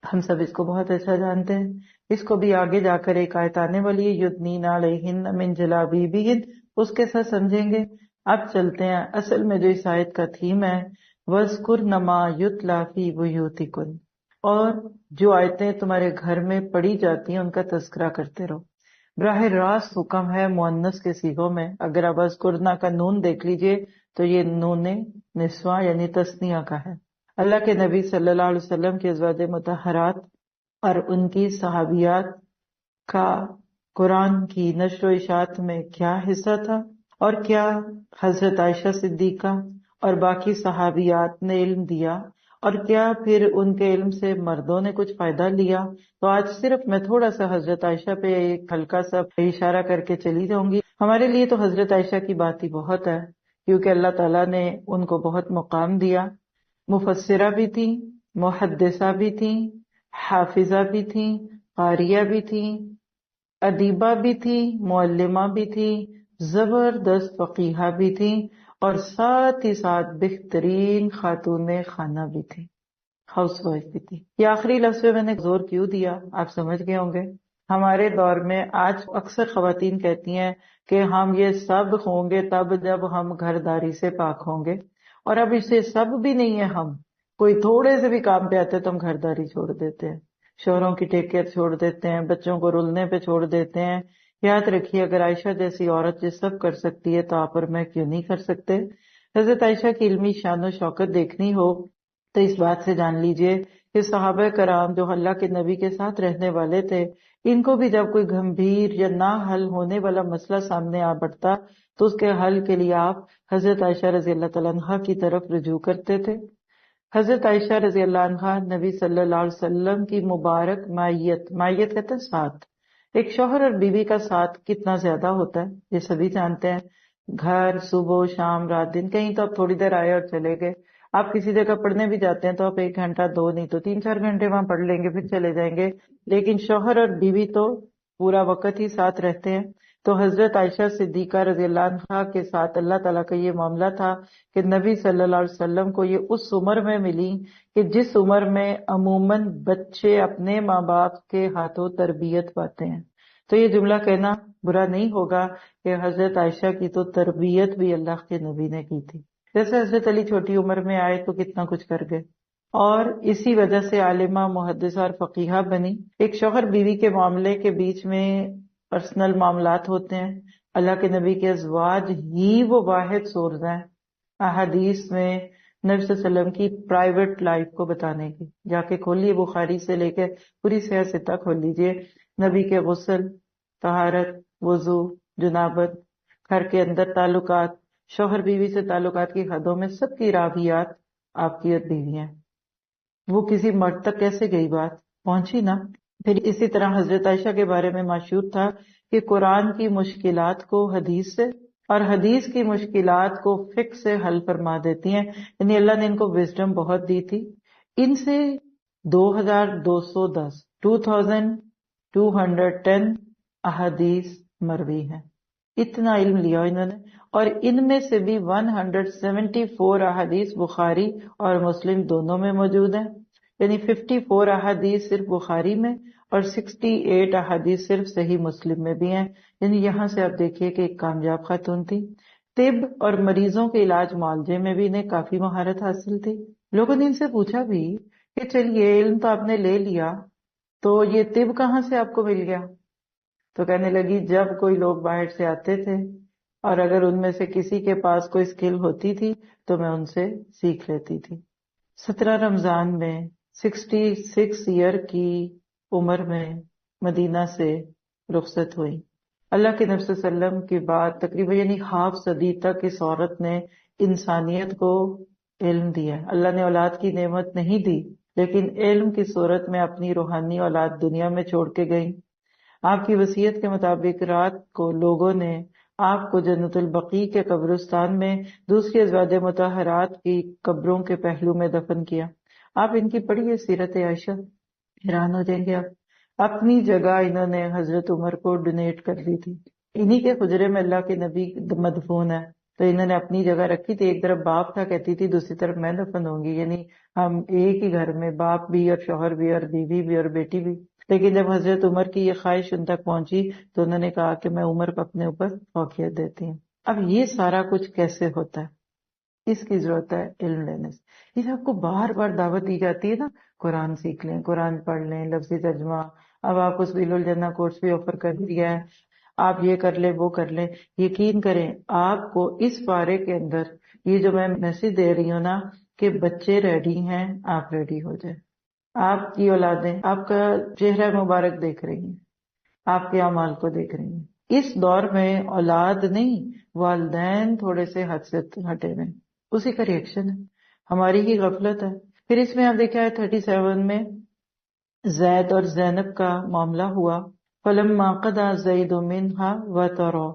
ہم سب اس کو بہت اچھا جانتے ہیں. اس کو بھی آگے جا کر ایک آیت آنے والی ہے یدنین علیہن من جلابیبہن، اس کے ساتھ سمجھیں گے. اب چلتے ہیں اصل میں جو اس آیت کا تھیم ہے، وَاذْكُرْنَ مَا يُتْلَىٰ فِي بُيُوتِكُنَّ، اور جو آیتیں تمہارے گھر میں پڑھی جاتی ہیں ان کا تذکرہ کرتے رہو. براہ راست حکم ہے مؤنث کے صیغوں میں. اگر آپ وَاذْكُرْنَ کا نون دیکھ لیجئے تو یہ نون نسواں یعنی تثنیہ کا ہے. اللہ کے نبی صلی اللہ علیہ وسلم کے ازواج مطہرات اور ان کی صحابیات کا قرآن کی نشر و اشاعت میں کیا حصہ تھا، اور کیا حضرت عائشہ صدیقہ اور باقی صحابیات نے علم دیا، اور کیا پھر ان کے علم سے مردوں نے کچھ فائدہ لیا. تو آج صرف میں تھوڑا سا حضرت عائشہ پہ ایک ہلکا سا اشارہ کر کے چلی جاؤں گی. ہمارے لیے تو حضرت عائشہ کی بات ہی بہت ہے کیونکہ اللہ تعالیٰ نے ان کو بہت مقام دیا. مفسرہ بھی تھیں، محدثہ بھی تھیں، حافظہ بھی تھیں، قاریہ بھی تھیں، ادیبہ بھی تھیں، معلمہ بھی تھیں، زبردست فقیہہ بھی تھیں، اور ساتھ ہی ساتھ بہترین خاتون خانہ بھی تھیں. ہاؤس وائف بھی تھی. یہ آخری لفظ پہ میں نے زور کیوں دیا آپ سمجھ گئے ہوں گے. ہمارے دور میں آج اکثر خواتین کہتی ہیں کہ ہم یہ سب ہوں گے تب جب ہم گھرداری سے پاک ہوں گے، اور اب اسے سب بھی نہیں ہے. ہم کوئی تھوڑے سے بھی کام پہ آتے تو ہم گھرداری چھوڑ دیتے ہیں، شوہروں کی ٹیک کیئر چھوڑ دیتے ہیں، بچوں کو رلنے پہ چھوڑ دیتے ہیں. یاد رکھیے اگر عائشہ جیسی عورت یہ سب کر سکتی ہے تو آپ اور میں کیوں نہیں کر سکتے. حضرت عائشہ کی علمی شان و شوکت دیکھنی ہو تو اس بات سے جان لیجئے کہ صحابہ کرام جو اللہ کے نبی کے ساتھ رہنے والے تھے، ان کو بھی جب کوئی گمبھیر یا نہ حل ہونے والا مسئلہ سامنے آ پڑتا تو اس کے حل کے لیے آپ حضرت عائشہ رضی اللہ تعالیٰ عنہا کی طرف رجوع کرتے تھے. حضرت عائشہ رضی اللہ عنہا نبی صلی اللہ علیہ وسلم کی مبارک مائیت کہتے ہیں ساتھ. ایک شوہر اور بیوی کا ساتھ کتنا زیادہ ہوتا ہے یہ سبھی جانتے ہیں. گھر صبح شام رات دن، کہیں تو آپ تھوڑی دیر آئے اور چلے گئے. آپ کسی جگہ پڑھنے بھی جاتے ہیں تو آپ 1 گھنٹہ 2 نہیں تو 3 4 گھنٹے وہاں پڑھ لیں گے پھر چلے جائیں گے. لیکن شوہر اور بیوی تو پورا وقت ہی ساتھ رہتے ہیں. تو حضرت عائشہ صدیقہ رضی اللہ عنہا کے ساتھ اللہ تعالیٰ کا یہ معاملہ تھا کہ نبی صلی اللہ علیہ وسلم کو یہ اس عمر میں ملی کہ جس عمر میں عموماً بچے اپنے ماں باپ کے ہاتھوں تربیت پاتے ہیں. تو یہ جملہ کہنا برا نہیں ہوگا کہ حضرت عائشہ کی تو تربیت بھی اللہ کے نبی نے کی تھی. جیسے حضرت علی چھوٹی عمر میں آئے تو کتنا کچھ کر گئے اور اسی وجہ سے عالمہ محدثہ اور فقیہہ بنی. ایک شوہر بیوی کے معاملے کے بیچ میں پرسنل معاملات ہوتے ہیں. اللہ کے نبی کے ازواج ہی وہ واحد سورس ہیں احادیث میں نبی صلی اللہ علیہ وسلم کی پرائیویٹ لائف کو بتانے کی. جا کے کھولیے بخاری سے لے کے پوری صحیح ستہ کھول لیجیے. نبی کے غسل، طہارت، وضو، جنابت، گھر کے اندر تعلقات، شوہر بیوی سے تعلقات کی حدوں میں سب کی راویات آپ کی بیوی ہیں. وہ کسی مرد تک کیسے گئی بات پہنچی نا. پھر اسی طرح حضرت عائشہ کے بارے میں مشہور تھا کہ قرآن کی مشکلات کو حدیث سے اور حدیث کی مشکلات کو فقہ سے حل فرما دیتی ہیں. یعنی اللہ نے ان کو وزڈم بہت دی تھی. ان سے 2210 احادیث مروی ہیں. اتنا علم لیا انہوں نے، اور ان میں سے بھی 174 احادیث بخاری اور مسلم دونوں میں موجود ہیں. یعنی 54 احادیث صرف بخاری میں اور 68 احادیث صرف صحیح مسلم میں بھی ہیں. یعنی یہاں سے آپ دیکھیے کہ ایک کامیاب خاتون تھی. طب اور مریضوں کے علاج معالجے میں بھی انہیں کافی مہارت حاصل تھی. لوگوں نے ان سے پوچھا بھی کہ چلیے علم تو آپ نے لے لیا تو یہ طب کہاں سے آپ کو مل گیا؟ تو کہنے لگی جب کوئی لوگ باہر سے آتے تھے اور اگر ان میں سے کسی کے پاس کوئی اسکل ہوتی تھی تو میں ان سے سیکھ لیتی تھی. 17 رمضان میں 66 ایئر کی عمر میں مدینہ سے رخصت ہوئی. اللہ کے نبی صلی اللہ علیہ وسلم کی بات تقریباً یعنی ہاف صدی تک اس عورت نے انسانیت کو علم دیا. اللہ نے اولاد کی نعمت نہیں دی لیکن علم کی صورت میں اپنی روحانی اولاد دنیا میں چھوڑ کے گئی. آپ کی وصیت کے مطابق رات کو لوگوں نے آپ کو جنت البقیع کے قبرستان میں دوسری ازواج مطہرات کی قبروں کے پہلو میں دفن کیا. آپ ان کی پڑھیے سیرت عائشہ، حیران ہو جائیں گے آپ. اپنی جگہ انہوں نے حضرت عمر کو ڈونیٹ کر دی تھی. انہی کے حجرے میں اللہ کے نبی مدفون ہے تو انہوں نے اپنی جگہ رکھی تھی. ایک طرف باپ تھا کہتی تھی دوسری طرف میں دفن ہوں گی. یعنی ہم ایک ہی گھر میں باپ بھی اور شوہر بھی اور بیوی بھی اور بیٹی بھی. لیکن جب حضرت عمر کی یہ خواہش ان تک پہنچی تو انہوں نے کہا کہ میں عمر کو اپنے اوپر فوقیت دیتی ہوں. اب یہ سارا کچھ کیسے ہوتا ہے؟ اس کی ضرورت ہے علم لینے سے. یہ آپ کو بار بار دعوت دی جاتی ہے نا، قرآن سیکھ لیں، قرآن پڑھ لیں، لفظی ترجمہ. اب آپ کو سبیل الجنہ کورس بھی آفر کر دیا ہے، آپ یہ کر لیں وہ کر لیں. یقین کریں آپ کو اس بارے کے اندر یہ جو میں میسج دے رہی ہوں نا کہ بچے ریڈی ہیں، آپ ریڈی ہو جائیں. آپ کی اولادیں آپ کا چہرہ مبارک دیکھ رہی ہیں، آپ کے اعمال کو دیکھ رہی ہیں. اس دور میں اولاد نہیں، والدین تھوڑے سے حد سے ہٹے ہوئے، اسی کا ریئیکشن ہے، ہماری ہی غفلت ہے. پھر اس میں آپ دیکھا ہے 37 میں زید اور زینب کا معاملہ ہوا. فلما قضى زید منها وطرا،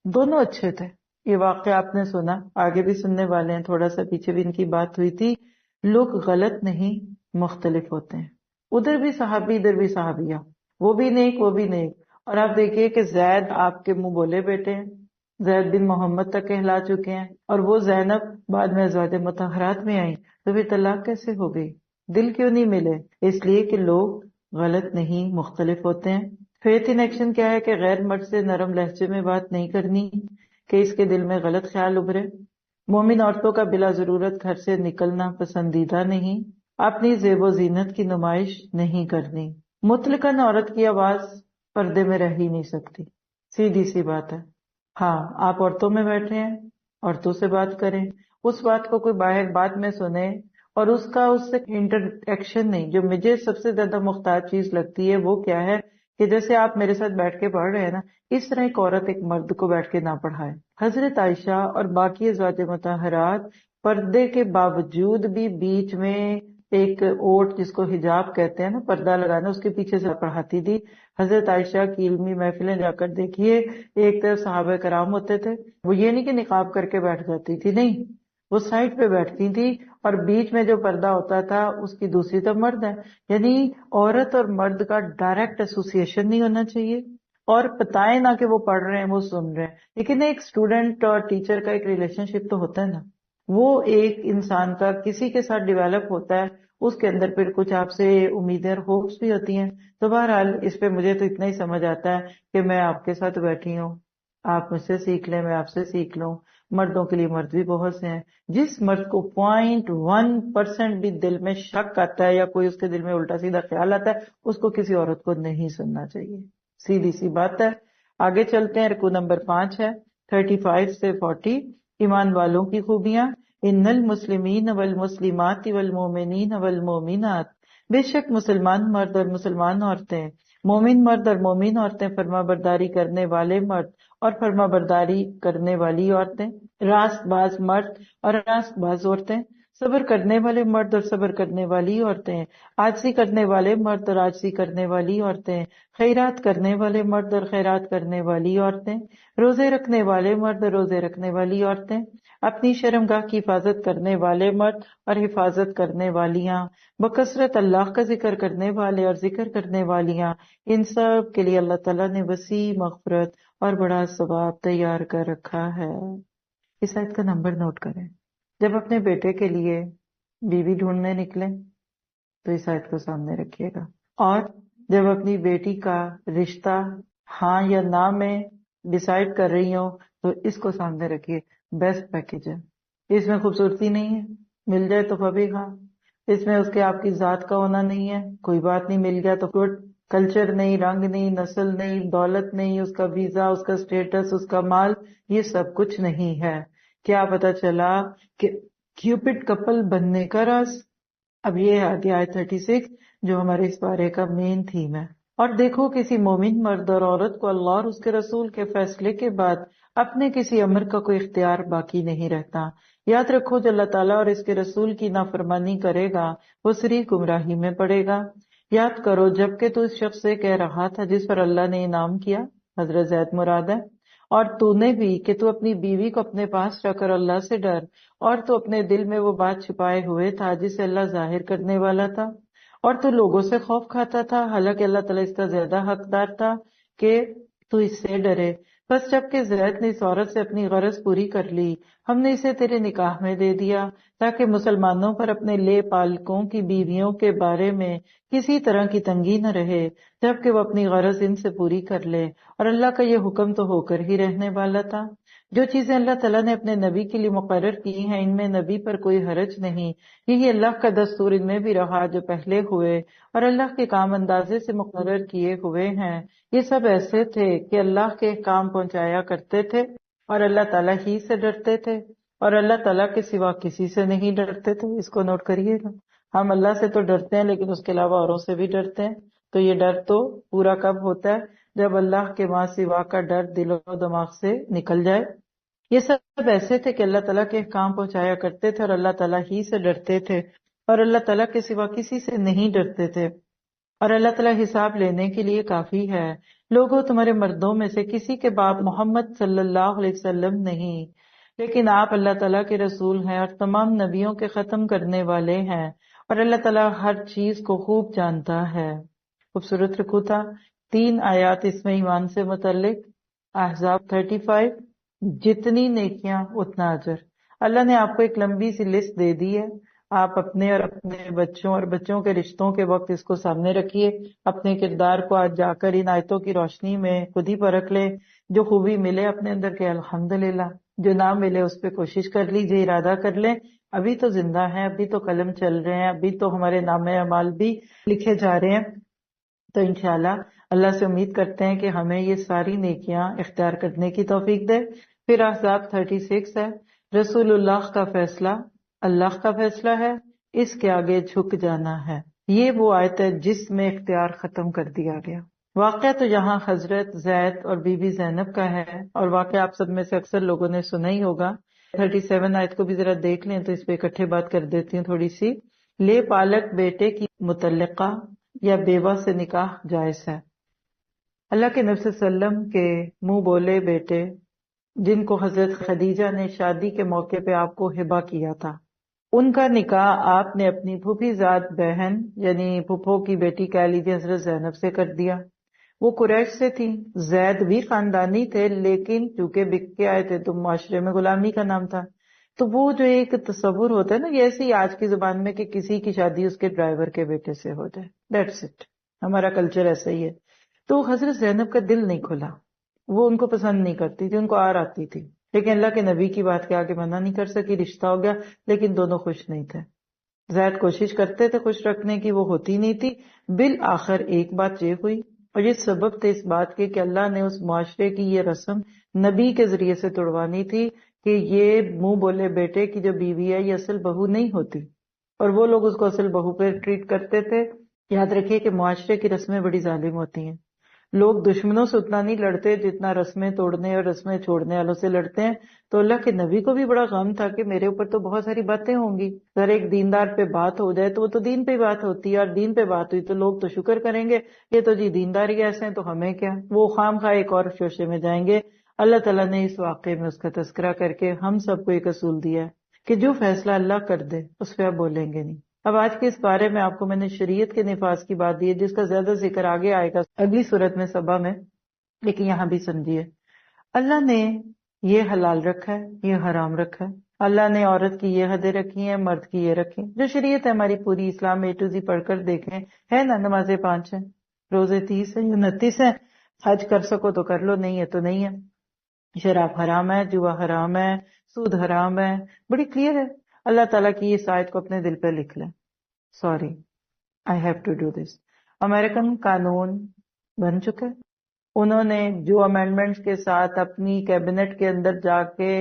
دونوں اچھے تھے. یہ واقعہ آپ نے سنا، آگے بھی سننے والے ہیں، تھوڑا سا پیچھے بھی ان کی بات ہوئی تھی. لوگ غلط نہیں مختلف ہوتے ہیں. ادھر بھی صحابی ادھر بھی صحابیہ، وہ بھی نیک وہ بھی نیک. اور آپ دیکھیے کہ زید آپ کے منہ بولے بیٹے ہیں، زید بن محمد تک کہلا چکے ہیں، اور وہ زینب بعد میں ازواج مطہرات میں آئیں. تو پھر طلاق کیسے ہو گئی؟ دل کیوں نہیں ملے؟ اس لیے کہ لوگ غلط نہیں، مختلف ہوتے ہیں۔ فیتھ ان ایکشن کیا ہے کہ غیر مرد سے نرم لہجے میں بات نہیں کرنی کہ اس کے دل میں غلط خیال ابھرے۔ مومن عورتوں کا بلا ضرورت گھر سے نکلنا پسندیدہ نہیں۔ اپنی زیب و زینت کی نمائش نہیں کرنی۔ مطلقاً عورت کی آواز پردے میں رہ ہی نہیں سکتی، سیدھی سی بات ہے۔ ہاں، آپ عورتوں میں بیٹھے ہیں، عورتوں سے بات کریں، اس بات کو کوئی باہر بعد میں سنے اور اس سے انٹر ایکشن نہیں۔ جو مجھے سب سے زیادہ محتاج چیز لگتی ہے وہ کیا ہے کہ جیسے آپ میرے ساتھ بیٹھ کے پڑھ رہے ہیں نا، اس طرح ایک عورت ایک مرد کو بیٹھ کے نہ پڑھائے۔ حضرت عائشہ اور باقی ازواج مطہرات پردے کے باوجود بھی بیچ میں ایک اوٹ جس کو حجاب کہتے ہیں نا، پردہ لگانا، اس کے پیچھے سے پڑھاتی تھی۔ حضرت عائشہ کی علمی محفلیں جا کر دیکھیے، ایک طرف صحابہ کرام ہوتے تھے، وہ یہ نہیں کہ نقاب کر کے بیٹھ جاتی تھی، نہیں، وہ سائڈ پہ بیٹھتی تھی اور بیچ میں جو پردہ ہوتا تھا اس کی دوسری طرف مرد ہے۔ یعنی عورت اور مرد کا ڈائریکٹ ایسوسیشن نہیں ہونا چاہیے، اور بتائیں نہ کہ وہ پڑھ رہے ہیں وہ سن رہے ہیں، لیکن ایک اسٹوڈنٹ اور ٹیچر کا ایک ریلیشن شپ تو ہوتا ہے نا، وہ ایک انسان کا کسی کے ساتھ ڈیولپ ہوتا ہے، اس کے اندر پھر کچھ آپ سے امیدیں اور ہوپس بھی ہوتی ہیں۔ تو بہرحال اس پہ مجھے تو اتنا ہی سمجھ آتا ہے کہ میں آپ کے ساتھ بیٹھی ہوں، آپ مجھ سے سیکھ لیں، میں آپ سے سیکھ لوں۔ مردوں کے لیے مرد بھی بہت سے ہیں۔ جس مرد کو 0.1% بھی دل میں شک آتا ہے یا کوئی اس کے دل میں الٹا سیدھا خیال آتا ہے، اس کو کسی عورت کو نہیں سننا چاہیے، سیدھی سی بات ہے۔ آگے چلتے ہیں، رکوع نمبر 5 ہے 35 سے 40، ایمان والوں کی خوبیاں۔ ان المسلمین والمسلمات والمؤمنین والمؤمنات، بے شک مسلمان مرد اور مسلمان عورتیں، مومن مرد اور مومن عورتیں، فرما برداری کرنے والے مرد اور فرما برداری کرنے والی عورتیں، راست باز مرد اور راست باز عورتیں، صبر کرنے والے مرد اور صبر کرنے والی عورتیں، عاجزی کرنے والے مرد اور عاجزی کرنے والی عورتیں، خیرات کرنے والے مرد اور خیرات کرنے والی عورتیں، روزے رکھنے والے مرد اور روزے رکھنے والی عورتیں، اپنی شرمگاہ کی حفاظت کرنے والے مرد اور حفاظت کرنے والیاں، بکثرت اللہ کا ذکر کرنے والے اور ذکر کرنے والیاں، ان سب کے لیے اللہ تعالیٰ نے وسیع مغفرت اور بڑا ثواب تیار کر رکھا ہے۔ اس آیت کا نمبر نوٹ کریں۔ جب اپنے بیٹے کے لیے بیوی ڈھونڈنے نکلیں تو اس آیت کو سامنے رکھیے گا، اور جب اپنی بیٹی کا رشتہ ہاں یا نہ میں ڈیسائیڈ کر رہی ہوں تو اس کو سامنے رکھیے۔ بیسٹ پیکج ہے، اس میں خوبصورتی نہیں ہے، مل جائے تو فبی ہاں، اس میں اس کے آپ کی ذات کا ہونا نہیں ہے، کوئی بات نہیں، مل گیا تو گڈ، کلچر نہیں، رنگ نہیں، نسل نہیں، دولت نہیں، اس کا ویزا، اس کا اسٹیٹس، اس کا مال، یہ سب کچھ نہیں ہے۔ کیا پتا چلا کہ کیوپٹ کپل بننے کا راز؟ اب یہ آ گیا 36 جو ہمارے اس بارے کا مین تھیم ہے۔ اور دیکھو کسی مومن مرد اور عورت کو اللہ اور اس کے رسول کے فیصلے کے بعد اپنے کسی امر کا کوئی اختیار باقی نہیں رہتا۔ یاد رکھو جو اللہ تعالیٰ اور اس کے رسول کی نافرمانی کرے گا وہ صریح گمراہی میں پڑے گا۔ یاد کرو جب کہ تو اس شخص سے کہہ رہا تھا جس پر اللہ نے انعام کیا، حضرت زید مراد ہے، اور تو نے بھی کہ تو اپنی بیوی کو اپنے پاس رکھ کر اللہ سے ڈر، اور تو اپنے دل میں وہ بات چھپائے ہوئے تھا جسے اللہ ظاہر کرنے والا تھا، اور تو لوگوں سے خوف کھاتا تھا، حالانکہ اللہ تعالیٰ اس کا زیادہ حقدار تھا کہ تو اس سے ڈرے۔ بس جب کہ زید نے اس عورت سے اپنی غرض پوری کر لی، ہم نے اسے تیرے نکاح میں دے دیا تاکہ مسلمانوں پر اپنے لے پالکوں کی بیویوں کے بارے میں کسی طرح کی تنگی نہ رہے، جبکہ وہ اپنی غرض ان سے پوری کر لے، اور اللہ کا یہ حکم تو ہو کر ہی رہنے والا تھا۔ جو چیزیں اللہ تعالیٰ نے اپنے نبی کے لیے مقرر کی ہیں ان میں نبی پر کوئی حرج نہیں، یہی اللہ کا دستور ان میں بھی رہا جو پہلے ہوئے، اور اللہ کے کام اندازے سے مقرر کیے ہوئے ہیں۔ یہ سب ایسے تھے کہ اللہ کے کام پہنچایا کرتے تھے اور اللہ تعالیٰ ہی سے ڈرتے تھے، اور اللہ تعالیٰ کے سوا کسی سے نہیں ڈرتے تھے۔ اس کو نوٹ کریے گا، ہم اللہ سے تو ڈرتے ہیں لیکن اس کے علاوہ اوروں سے بھی ڈرتے ہیں۔ تو یہ ڈر تو پورا کب ہوتا ہے؟ جب اللہ کے ماں سوا کا ڈر دل و دماغ سے نکل جائے۔ یہ سب ایسے تھے کہ اللہ تعالیٰ کے کام پہنچایا کرتے تھے اور اللہ تعالیٰ ہی سے ڈرتے تھے، اور اللہ تعالیٰ کے سوا کسی سے نہیں ڈرتے تھے، اور اللہ تعالیٰ حساب لینے کے لیے کافی ہے۔ لوگوں تمہارے مردوں میں سے کسی کے باپ محمد صلی اللہ علیہ وسلم نہیں، لیکن آپ اللہ تعالیٰ کے رسول ہیں اور تمام نبیوں کے ختم کرنے والے ہیں، اور اللہ تعالیٰ ہر چیز کو خوب جانتا ہے۔ خوبصورت رکوع تھا، 3 آیات اس میں ایمان سے متعلق۔ احزاب 35، جتنی نیکیاں اتنا اجر۔ اللہ نے آپ کو ایک لمبی سی لسٹ دے دی ہے، آپ اپنے اور اپنے بچوں اور بچوں کے رشتوں کے وقت اس کو سامنے رکھیے، اپنے کردار کو آج جا کر ان آیتوں کی روشنی میں خود ہی پرکھ لیں، جو خوبی ملے اپنے اندر کے الحمدللہ، جو نہ ملے اس پہ کوشش کر لیجیے، ارادہ کر لیں ابھی تو زندہ ہیں، ابھی تو قلم چل رہے ہیں، ابھی تو ہمارے نام اعمال بھی لکھے جا رہے ہیں، تو انشاءاللہ اللہ سے امید کرتے ہیں کہ ہمیں یہ ساری نیکیاں اختیار کرنے کی توفیق دے۔ پھر احزاب 36 ہے، رسول اللہ کا فیصلہ اللہ کا فیصلہ ہے، اس کے آگے جھک جانا ہے۔ یہ وہ آیت ہے جس میں اختیار ختم کر دیا گیا۔ واقعہ تو یہاں حضرت زید اور بی بی زینب کا ہے، اور واقعہ آپ سب میں سے اکثر لوگوں نے سنا ہی ہوگا۔ 37 آیت کو بھی ذرا دیکھ لیں تو اس پہ اکٹھے بات کر دیتی ہوں تھوڑی سی۔ لے پالک بیٹے کی متعلقہ یا بیوہ سے نکاح جائز ہے۔ اللہ کے نبی صلی اللہ علیہ وسلم کے منہ بولے بیٹے جن کو حضرت خدیجہ نے شادی کے موقع پہ آپ کو ہبہ کیا تھا، ان کا نکاح آپ نے اپنی پھوپھی زاد بہن یعنی پھوپھو کی بیٹی کہہ لیجیے حضرت زینب سے کر دیا۔ وہ قریش سے تھی، زید بھی خاندانی تھے، لیکن چونکہ بک کے آئے تھے تو معاشرے میں غلامی کا نام تھا، تو وہ جو ایک تصور ہوتا ہے نا، جیسے ہی آج کی زبان میں کہ کسی کی شادی اس کے ڈرائیور کے بیٹے سے ہو جائے، دیٹس اٹ، ہمارا کلچر ایسا ہی ہے۔ تو حضرت زینب کا دل نہیں کھلا، وہ ان کو پسند نہیں کرتی تھی، ان کو آر آتی تھی، لیکن اللہ کے نبی کی بات کے آگے منع نہیں کر سکی، رشتہ ہو گیا، لیکن دونوں خوش نہیں تھے۔ زید کوشش کرتے تھے خوش رکھنے کی، وہ ہوتی نہیں تھی۔ بالآخر ایک بات یہ ہوئی، اور یہ سبب تھے اس بات کے کہ اللہ نے اس معاشرے کی یہ رسم نبی کے ذریعے سے توڑوانی تھی کہ یہ منہ بولے بیٹے کی جو بیوی ہے یہ اصل بہو نہیں ہوتی، اور وہ لوگ اس کو اصل بہو پہ ٹریٹ کرتے تھے۔ یاد رکھیے کہ معاشرے کی رسمیں بڑی ظالم ہوتی ہیں، لوگ دشمنوں سے اتنا نہیں لڑتے جتنا رسمیں توڑنے اور رسمیں چھوڑنے والوں سے لڑتے ہیں۔ تو اللہ کے نبی کو بھی بڑا غم تھا کہ میرے اوپر تو بہت ساری باتیں ہوں گی، اگر ایک دیندار پہ بات ہو جائے تو وہ تو دین پہ بات ہوتی ہے، اور دین پہ بات ہوئی تو لوگ تو شکر کریں گے، یہ تو جی دیندار ہی ایسے ہیں تو ہمیں کیا، وہ خام خواہ ایک اور شوشے میں جائیں گے۔ اللہ تعالیٰ نے اس واقعے میں اس کا تذکرہ کر کے ہم سب کو ایک اصول دیا ہے کہ جو فیصلہ اللہ کر دے اس پہ آپ بولیں گے نہیں۔ اب آج کے اس بارے میں آپ کو میں نے شریعت کے نفاذ کی بات دی ہے، جس کا زیادہ ذکر آگے آئے گا اگلی صورت میں سبا میں، لیکن یہاں بھی سمجھیے اللہ نے یہ حلال رکھا ہے، یہ حرام رکھا ہے، اللہ نے عورت کی یہ حدیں رکھی ہیں، مرد کی یہ رکھی ہیں۔ جو شریعت ہے ہماری پوری اسلام اے ٹو زی پڑھ کر دیکھیں، ہے نا، نمازیں 5 ہیں، روزے 30 ہیں یا 29 ہیں، حج کر سکو تو کر لو، نہیں ہے تو نہیں ہے، شراب حرام ہے، جوا حرام ہے، سود حرام ہے، بڑی کلیئر ہے۔ اللہ تعالیٰ کی اس آیت کو اپنے دل پہ لکھ لیں، sorry I have to do this. American قانون بن چکا ہے، انہوں نے جو امینڈمنٹس کے ساتھ اپنی کیبنٹ کے اندر جا کے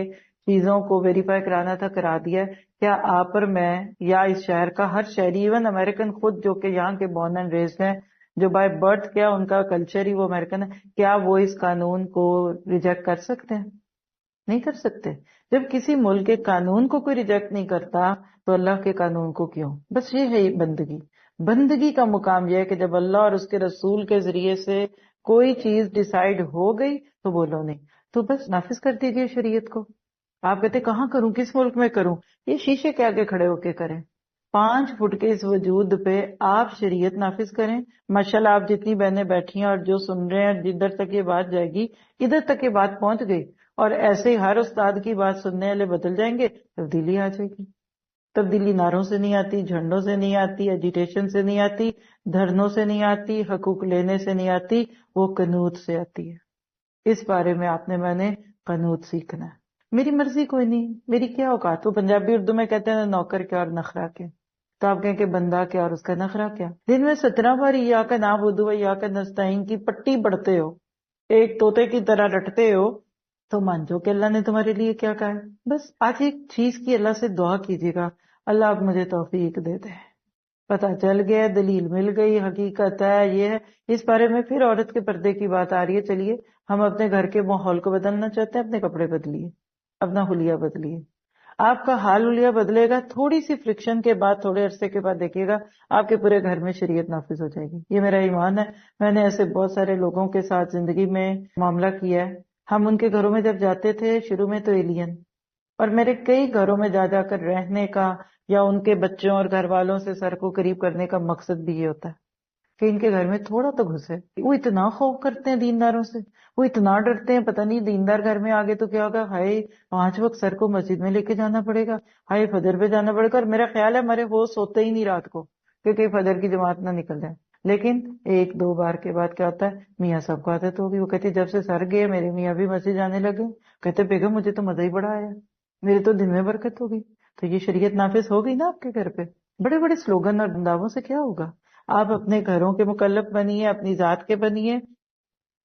چیزوں کو ویریفائی کرانا تھا کرا دیا ہے۔ کیا آپ اور میں یا اس شہر کا ہر شہری، ایون امریکن خود جو کہ یہاں کے بورن اینڈ ریزڈ ہیں، جو بائی برتھ کیا ان کا کلچر ہی وہ امریکن ہے، کیا وہ اس قانون کو ریجیکٹ کر سکتے ہیں؟ نہیں کر سکتے۔ جب کسی ملک کے قانون کو کوئی ریجیکٹ نہیں کرتا تو اللہ کے قانون کو کیوں؟ بس یہ ہے بندگی۔ بندگی کا مقام یہ ہے کہ جب اللہ اور اس کے رسول کے ذریعے سے کوئی چیز ڈیسائیڈ ہو گئی تو بولو نہیں، تو بس نافذ کر دیجیے شریعت کو۔ آپ کہتے کہاں کروں، کس ملک میں کروں؟ یہ شیشے کے آگے کھڑے ہو کے کریں، 5 فٹ کے اس وجود پہ آپ شریعت نافذ کریں۔ ماشاءاللہ آپ جتنی بہنیں بیٹھی ہیں اور جو سن رہے ہیں، جدھر تک یہ بات جائے گی ادھر تک یہ بات پہنچ گئی، اور ایسے ہی ہر استاد کی بات سننے والے بدل جائیں گے، تبدیلی آ جائے گی۔ تبدیلی نعروں سے نہیں آتی، جھنڈوں سے نہیں آتی، ایجیٹیشن سے نہیں آتی، دھرنوں سے نہیں آتی، حقوق لینے سے نہیں آتی، وہ قنوت سے آتی ہے۔ اس بارے میں آپ نے میں نے قنوت سیکھنا ہے۔ میری مرضی کوئی نہیں، میری کیا اوقات، وہ پنجابی اردو میں کہتے ہیں نوکر کیا اور نخرا کیا، تو آپ کہیں کہ بندہ کیا اور اس کا نخرا کیا۔ دن میں 17 بار یا کا نعبد و یا کا نستعین کی پٹی پڑھتے ہو، ایک طوطے کی طرح رٹتے ہو، تو مان جو کہ اللہ نے تمہارے لیے کیا کہا ہے۔ بس آج ایک چیز کی اللہ سے دعا کیجیے گا، اللہ آپ مجھے توفیق دے دے، پتہ چل گیا، دلیل مل گئی، حقیقت ہے، یہ ہے۔ اس بارے میں پھر عورت کے پردے کی بات آ رہی ہے۔ چلیے ہم اپنے گھر کے ماحول کو بدلنا چاہتے ہیں، اپنے کپڑے بدلیے، اپنا حلیہ بدلیے۔ آپ کا حال حلیہ بدلے گا، تھوڑی سی فرکشن کے بعد، تھوڑے عرصے کے بعد دیکھیے گا آپ کے پورے گھر میں شریعت نافذ ہو جائے گی۔ یہ میرا ایمان ہے، میں نے ایسے بہت سارے لوگوں کے ساتھ زندگی میں معاملہ کیا ہے۔ ہم ان کے گھروں میں جب جاتے تھے شروع میں تو ایلین، اور میرے کئی گھروں میں جا جا کر رہنے کا یا ان کے بچوں اور گھر والوں سے سر کو قریب کرنے کا مقصد بھی یہ ہوتا ہے کہ ان کے گھر میں تھوڑا تو گھسے. وہ اتنا خوف کرتے ہیں دینداروں سے، وہ اتنا ڈرتے ہیں، پتہ نہیں دیندار گھر میں آگے تو کیا ہوگا. ہائے 5 وقت سر کو مسجد میں لے کے جانا پڑے گا، ہائے فجر پہ جانا پڑے گا. اور میرا خیال ہے ہمارے وہ سوتے ہی نہیں رات کو کہ کہیں فجر کی جماعت نہ نکل جائے. لیکن 1-2 بار کے بعد کیا ہوتا ہے، میاں صاحب کو عادت ہوگی. وہ کہتے جب سے سر گئے میرے میاں بھی مسجد جانے لگے. کہتے بیگم مجھے تو مزہ ہی بڑا آیا، میرے تو دن میں برکت ہوگی. تو یہ شریعت نافذ ہو گئی نا آپ کے گھر پہ. بڑے بڑے سلوگن اور دعووں سے کیا ہوگا. آپ اپنے گھروں کے مکلف بنیے، اپنی ذات کے بنیے،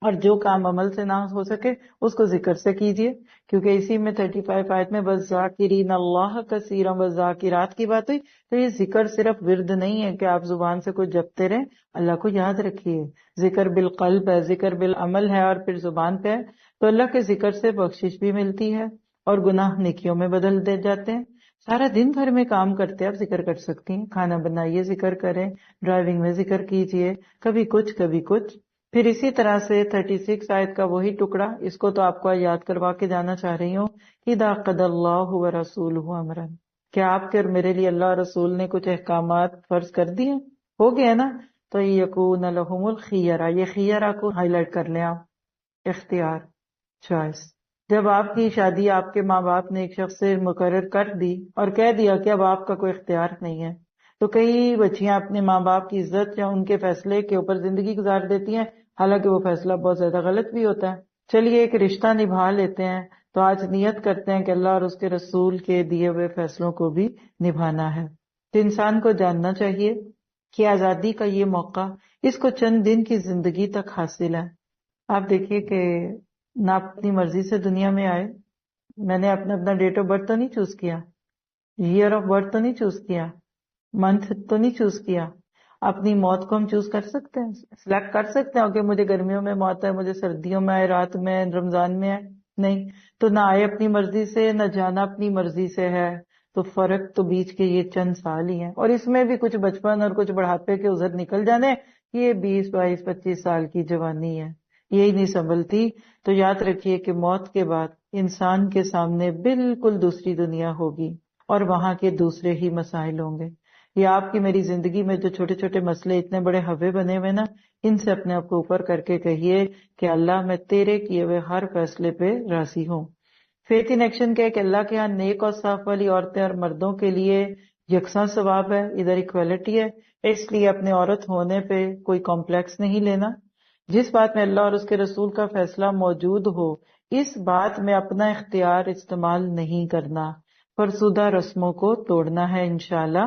اور جو کام عمل سے نہ ہو سکے اس کو ذکر سے کیجیے. کیونکہ اسی میں 35 آیت میں والذاکرین اللہ کثیرا والذاکرات کی بات ہوئی. تو یہ ذکر صرف ورد نہیں ہے کہ آپ زبان سے کچھ جپتے رہیں، اللہ کو یاد رکھیے. ذکر بالقلب ہے، ذکر بالعمل ہے، اور پھر زبان پہ ہے. تو اللہ کے ذکر سے بخشش بھی ملتی ہے اور گناہ نیکیوں میں بدل دے جاتے ہیں. سارا دن گھر میں کام کرتے آپ ذکر کر سکتی ہیں. کھانا بنائیے ذکر کریں، ڈرائیونگ میں ذکر کیجیے، کبھی کچھ. پھر اسی طرح سے 36 آیت کا وہی ٹکڑا، اس کو تو آپ کو یاد کروا کے جانا چاہ رہی ہوں. اذا قضى الله ورسوله امرا، کیا آپ کے اور میرے لیے اللہ اور رسول نے کچھ احکامات فرض کر دیے، ہو گیا نا. تو یکون لهم الخیرہ، یہ خیرہ کو ہائی لائٹ کر لیں آپ. اختیار، چوائس. جب آپ کی شادی آپ کے ماں باپ نے ایک شخص سے مقرر کر دی اور کہہ دیا کہ اب آپ کا کوئی اختیار نہیں ہے، تو کئی بچیاں اپنے ماں باپ کی عزت یا ان کے فیصلے کے اوپر زندگی گزار دیتی ہیں، حالانکہ وہ فیصلہ بہت زیادہ غلط بھی ہوتا ہے. چلیے ایک رشتہ نبھا لیتے ہیں، تو آج نیت کرتے ہیں کہ اللہ اور اس کے رسول کے دیے ہوئے فیصلوں کو بھی نبھانا ہے. تو انسان کو جاننا چاہیے کہ آزادی کا یہ موقع اس کو چند دن کی زندگی تک حاصل ہے. آپ دیکھیے کہ نہ اپنی مرضی سے دنیا میں آئے. میں نے اپنا ڈیٹ آف برتھ تو نہیں چوز کیا، ایئر آف برتھ تو نہیں چوز کیا، منتھ تو نہیں چوز کیا. اپنی موت کو ہم چوز کر سکتے ہیں، سلیکٹ کر سکتے ہیں کہ مجھے گرمیوں میں موت ہے، مجھے سردیوں میں آئے، رات میں، رمضان میں ہے. نہیں. تو نہ آئے اپنی مرضی سے، نہ جانا اپنی مرضی سے ہے. تو فرق تو بیچ کے یہ چند سال ہی ہیں، اور اس میں بھی کچھ بچپن اور کچھ بڑھاپے کے عذر نکل جانے. یہ 20 22 25 سال کی جوانی ہے، یہی نہیں سنبھلتی. تو یاد رکھیے کہ موت کے بعد انسان کے سامنے بالکل دوسری دنیا ہوگی اور وہاں کے دوسرے ہی مسائل ہوں گے. یہ آپ کی میری زندگی میں جو چھوٹے چھوٹے مسئلے اتنے بڑے ہوے بنے ہوئے نا، ان سے اپنے آپ کو اوپر کر کے کہیے کہ اللہ میں تیرے کیے ہوئے ہر فیصلے پہ راضی ہوں. فیتھ ان ایکشن کہ اللہ کے ہاں نیک اور صاف والی عورتیں اور مردوں کے لیے یکساں ثواب ہے، ادھر ایکویلٹی ہے. اس لیے اپنے عورت ہونے پہ کوئی کمپلیکس نہیں لینا. جس بات میں اللہ اور اس کے رسول کا فیصلہ موجود ہو، اس بات میں اپنا اختیار استعمال نہیں کرنا، فرسودہ رسموں کو توڑنا ہے انشاءاللہ.